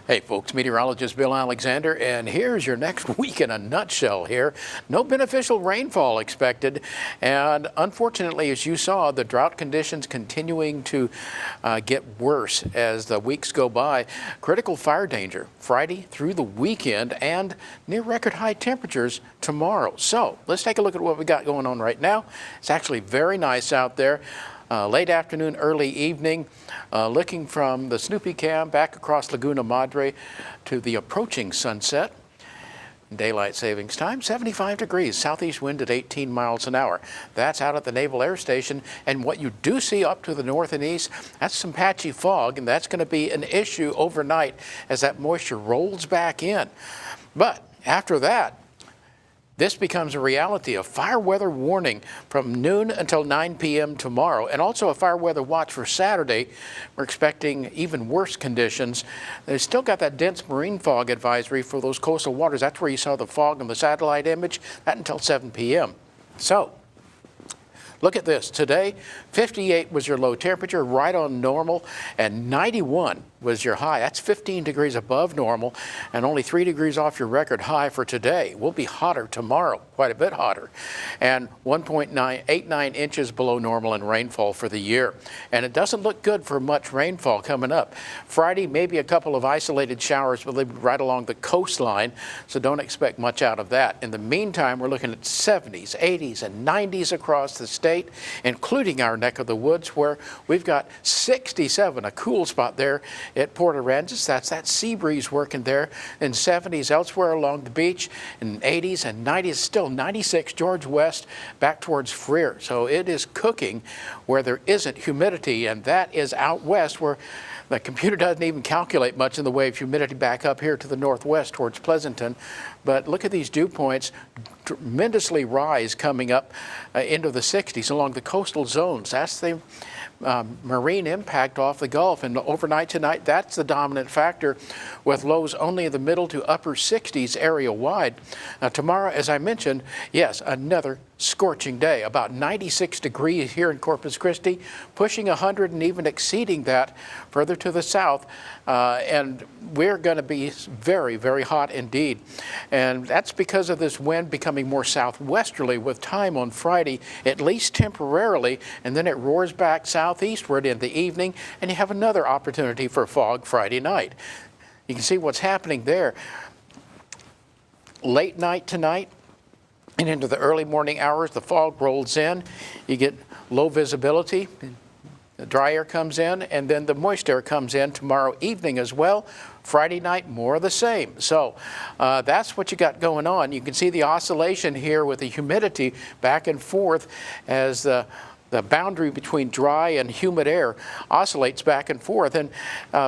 Hey folks, meteorologist Bill Alexander, and here's your next week in a nutshell here. No beneficial rainfall expected, and unfortunately, as you saw, the drought conditions continuing to get worse as the weeks go by. Critical fire danger Friday through the weekend and near record high temperatures tomorrow. So let's take a look at what we got going on right now. It's actually very nice out there. Late afternoon, early evening, looking from the Snoopy Cam back across Laguna Madre to the approaching sunset. Daylight savings time, 75 degrees, southeast wind at 18 miles an hour. That's out at the Naval Air Station. And what you do see up to the north and east, that's some patchy fog, and that's going to be an issue overnight as that moisture rolls back in. But after that, this becomes a reality. A fire weather warning from noon until 9 p.m. tomorrow, and also a fire weather watch for Saturday. We're expecting even worse conditions. They've still got that dense marine fog advisory for those coastal waters. That's where you saw the fog in the satellite image, that until 7 p.m. So, look at this. Today, 58 was your low temperature, right on normal, and 91 was your high. That's 15 degrees above normal and only 3 degrees off your record high for today. We'll be hotter tomorrow, quite a bit hotter, and 1.89 inches below normal in rainfall for the year. And it doesn't look good for much rainfall coming up. Friday, maybe a couple of isolated showers, but they'll be right along the coastline, so don't expect much out of that. In the meantime, we're looking at 70s, 80s, and 90s across the state, including our neck of the woods, where we've got 67, a cool spot there at Port Aransas. That's that sea breeze working there. In 70s elsewhere along the beach, in 80s and 90s, still 96 George West back towards Freer. So it is cooking where there isn't humidity, and that is out west where the computer doesn't even calculate much in the way of humidity back up here to the northwest towards Pleasanton. But look at these dew points tremendously rise coming up into the 60s along the coastal zones. That's the marine impact off the Gulf, and overnight tonight, that's the dominant factor, with lows only in the middle to upper 60s area wide. Tomorrow, as I mentioned, yes, another scorching day, about 96 degrees here in Corpus Christi, pushing 100 and even exceeding that further to the south, and we're going to be very, very hot indeed. And that's because of this wind becoming more southwesterly with time on Friday, at least temporarily, and then it roars back southeastward in the evening, and you have another opportunity for fog Friday night. You can see what's happening there. Late night tonight and into the early morning hours, the fog rolls in. You get low visibility. The dry air comes in, and then the moist air comes in tomorrow evening as well. Friday night, more of the same. So that's what you got going on. You can see the oscillation here with the humidity back and forth as the boundary between dry and humid air oscillates back and forth. And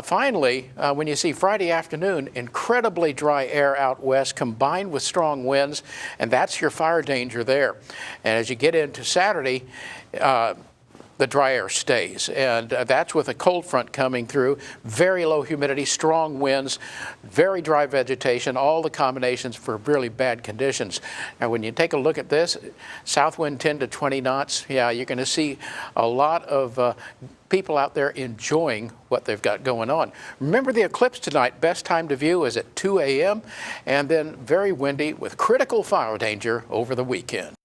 finally, when you see Friday afternoon, incredibly dry air out west combined with strong winds, and that's your fire danger there. And as you get into Saturday, the dry air stays, and that's with a cold front coming through, very low humidity, strong winds, very dry vegetation, all the combinations for really bad conditions. Now, when you take a look at this, south wind 10 to 20 knots, yeah, you're going to see a lot of people out there enjoying what they've got going on. Remember the eclipse tonight, best time to view is at 2 a.m., and then very windy with critical fire danger over the weekend.